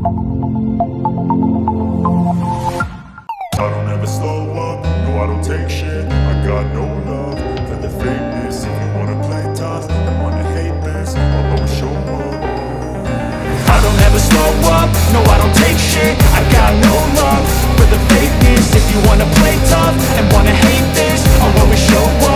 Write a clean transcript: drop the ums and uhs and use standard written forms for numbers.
I don't ever slow up, no I don't take shit. I got no love for the fakeness. If you wanna play tough and wanna hate this, I'll always show up. I don't ever slow up, no I don't take shit. I got no love for the fakeness. If you wanna play tough and wanna hate this, I'll always show up.